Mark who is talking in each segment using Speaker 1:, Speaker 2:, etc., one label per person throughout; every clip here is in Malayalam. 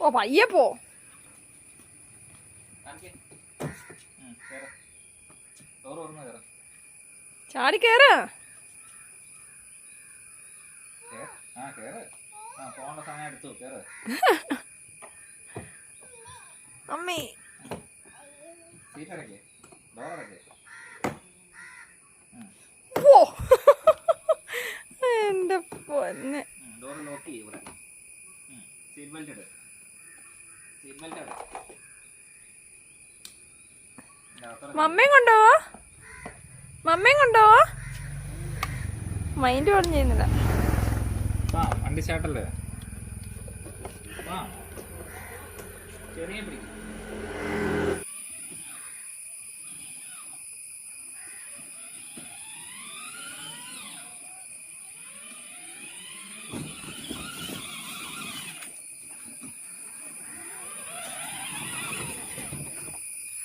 Speaker 1: ഓ പയ്യെ പോ. ചാടി കേറ്. അമ്മേ എന്റെ പൊന്നെ. മമ്മയും കൊണ്ടുപോവാ, മമ്മയും കൊണ്ടുപോവാ. മൈൻഡ് ഓൺ ചെയ്യുന്നില്ല.
Speaker 2: വണ്ടി സ്റ്റാർട്ടല്ലേ? ചെറിയ പിടിക്കും.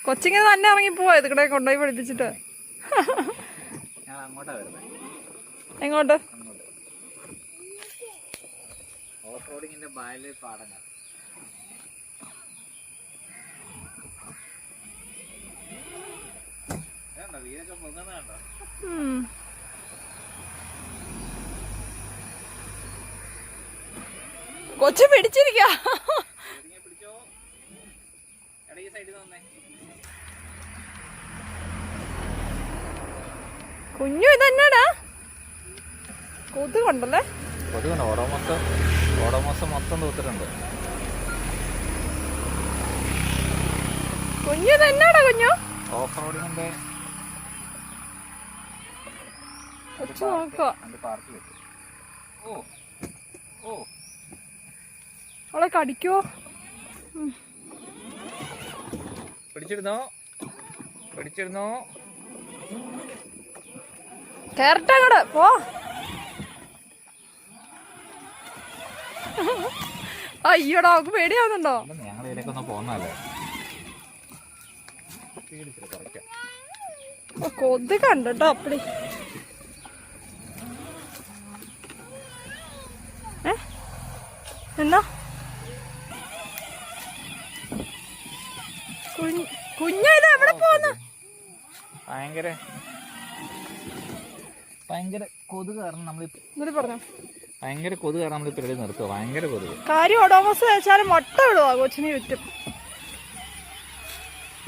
Speaker 1: കൊച്ചിങ്ങനെ തന്നെ ഇറങ്ങിപ്പോവാ ഇതിക്കടെ കൊണ്ടുപോയി പഠിപ്പിച്ചിട്ട്. എങ്ങോട്ട്?
Speaker 2: ഓഫ് റോഡിങ്ങിന്റെ ബായില് പാടങ്ങൾ. വീരൊക്കെ പൊങ്ങുന്ന കണ്ടോ?
Speaker 1: കൊച്ചു പിടിച്ചിരിക്ക.
Speaker 2: പിടിച്ചോ. എടാ ഈ സൈഡിൽ വന്നേ.
Speaker 1: കുഞ്ഞു ഇതന്നെടാ. കൊതുകൊണ്ടല്ലേ?
Speaker 2: കൊതുകുണ്ട്. ഓടോമോസം മൊത്തം തൂത്തിട്ടുണ്ട്.
Speaker 1: കുഞ്ഞു തന്നെടാ കുഞ്ഞു.
Speaker 2: ഓഫ് റോഡിങ്ങിന്റെ
Speaker 1: കൊച്ചു നോക്കുക. അവളെ കടിക്കോ?
Speaker 2: പിടിച്ചിരുന്നോ.
Speaker 1: കേറട്ടെ അങ്ങോട്ട് പോ. അയ്യോടാ അവക്ക് പേടിയാവുന്നുണ്ടോ?
Speaker 2: ഞങ്ങൾ ഇതിലേക്കൊന്നും പോന്നല്ലേ.
Speaker 1: കൊതു കണ്ടോ അപ്പടി. എന്നാ കുഞ്ഞ ഇത് എവിടെ പോന്ന്?
Speaker 2: ഭയങ്കര കൊതുക് കാരണം നമ്മൾ
Speaker 1: പറഞ്ഞോ.
Speaker 2: ഭയങ്കര കൊതുക് കാരണം നമ്മൾ പരിപാടി നിർത്തുക. ഭയങ്കര കൊതുക്.
Speaker 1: കാര്യം ഒഡോമോസ് വെച്ചാലും മുട്ട വിടുവാ കൊച്ചിനെ ചുറ്റും.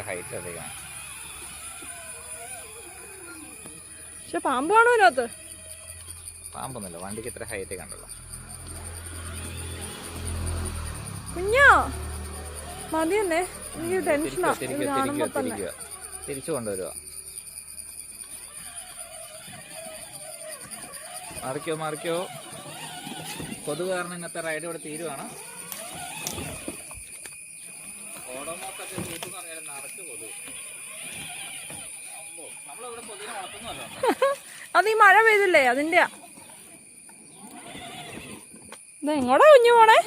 Speaker 2: ഹൈറ്റ് അധികം.
Speaker 1: പക്ഷെ പാമ്പ് കാണോ ഇതിനകത്ത്?
Speaker 2: പാമ്പൊന്നുമില്ല, വണ്ടിക്ക് ഇത്ര ഹൈറ്റ് കണ്ടല്ലോ.
Speaker 1: കുഞ്ഞാ മതി തന്നെ. എനിക്ക് ടെൻഷനാ കാണുമ്പോ തന്നെ.
Speaker 2: തിരിച്ചു കൊണ്ടുവരുക. മാറിക്കോ. കൊതുക് കാരണം ഇന്നത്തെ റൈഡ് ഇവിടെ തീരുവാണ്. ഓടോമോസൊക്കെ ചീറ്റെന്ന് പറഞ്ഞാലും നിറച്ച് കൊതുക്. നമ്മളിവിടെ കൊതുകിനെ വളർത്തുന്നല്ലോ.
Speaker 1: അത് ഈ മഴ പെയ്തില്ലേ അതിന്റെയാ. ഇതെങ്ങോടാ കുഞ്ഞു പോണേ?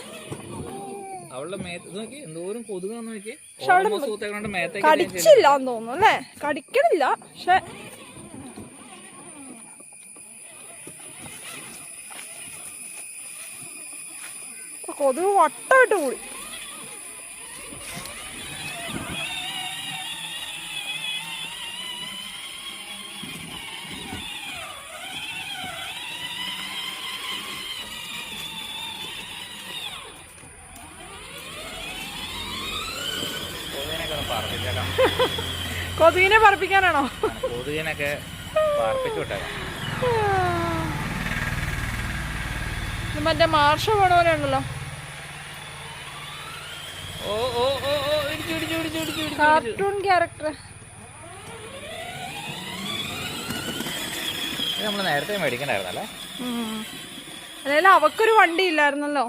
Speaker 2: അവളുടെ മേത്ത് നോക്കി എന്തോരം കൊതുകാന്ന് നോക്കി.
Speaker 1: കടിച്ചില്ലാന്ന് തോന്നുന്നു അല്ലേ? കടിക്കണില്ല പക്ഷെ കൊതുക് വട്ടമിട്ട് കൂടി. കൊതുകിനെ പറപ്പിക്കാനാണോ?
Speaker 2: കൊതുകിനൊക്കെ പറപ്പിച്ചു വിട്ടേക്കാം.
Speaker 1: മറ്റേ മാർഷ പട പോലെ ഉണ്ടല്ലോ. Cartoon character.
Speaker 2: നമ്മൾ നേരത്തെ മേടിക്കണ്ടായിരുന്നല്ലേ?
Speaker 1: അതായത് അവക്കൊരു വണ്ടി ഇല്ലായിരുന്നല്ലോ.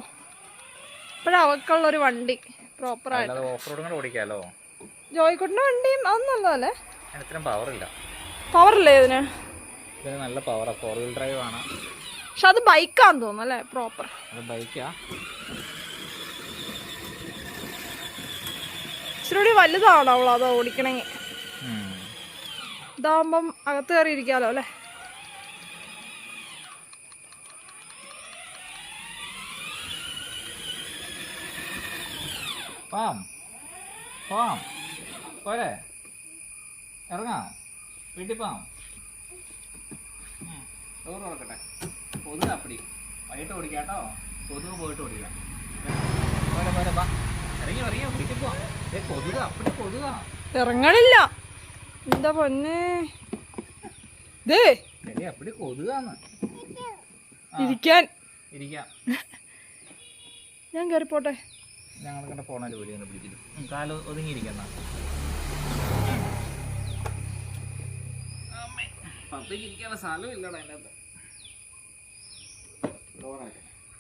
Speaker 1: ഇപ്പോഴവക്കുള്ളൊരു വണ്ടി പ്രോപ്പറായിട്ട്
Speaker 2: ഓഫ് റോഡ് കൂടെ ഓടിക്കാലോ.
Speaker 1: ജോയിക്കുട്ടിന്റെ വണ്ടിയും അതൊന്നല്ലേ?
Speaker 2: ഇത്രയും പവറില്ല.
Speaker 1: പവറില്ലേ ഇതിന്?
Speaker 2: നല്ല പവറാ. 4-wheel ഡ്രൈവ് ആണ്.
Speaker 1: പക്ഷെ അത് ബൈക്കാന്ന് തോന്നുന്നു അല്ലേ? പ്രോപ്പർ
Speaker 2: അത് ബൈക്കാ.
Speaker 1: ഇച്ചിരി വലുതാണോ അവൾ അത് ഓടിക്കണമെങ്കിൽ? ഇതാവുമ്പം അകത്ത് കയറി ഇരിക്കാലോ അല്ലേ?
Speaker 2: പോവാം പോവാം പോരെ ഇറങ്ങാം വീട്ടിൽ പോവാം ഡോർ തുറക്കട്ടെ കൊതുക് അപ്പടി വൈകിട്ട് ഓടിക്കാട്ടോ കൊതുക് പോയിട്ട് ഓടിക്കാം പോരെ പോരെ വാ ഇറങ്ങി ഇറങ്ങിയോ വീട്ടിൽ പോവാം കൊതുക് അപ്പടി കൊതുകാ
Speaker 1: ഇറങ്ങണില്ല. എന്താ പൊന്നെ ദേ
Speaker 2: ശരി അപ്പടി കൊതുകാന്ന്
Speaker 1: ഇരിക്കാൻ.
Speaker 2: ഇരിക്കാം
Speaker 1: ഞാൻ കയറിപ്പോട്ടെ.
Speaker 2: ഞങ്ങൾ കണ്ട പോണല്ലോ ജോലി ഒന്ന് പിടിച്ചിട്ട് കാല് ഒതുങ്ങിയിരിക്കുന്ന പത്തേക്ക് ഇരിക്കാനുള്ള സ്ഥലം ഇല്ലടാ എൻ്റെ അകത്ത്.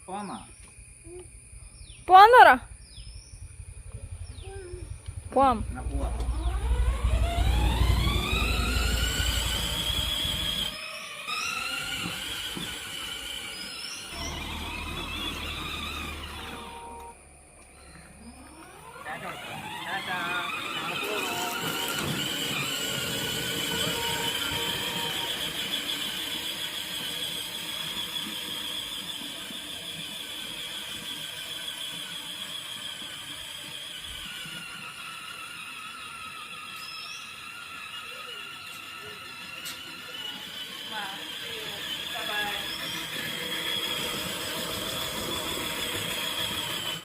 Speaker 2: പോന്നാ
Speaker 1: പോവാന്ന് പറ. പോവാം.
Speaker 2: എന്നാ പോവാ. ടാറ്റ കൊടുത്തോ.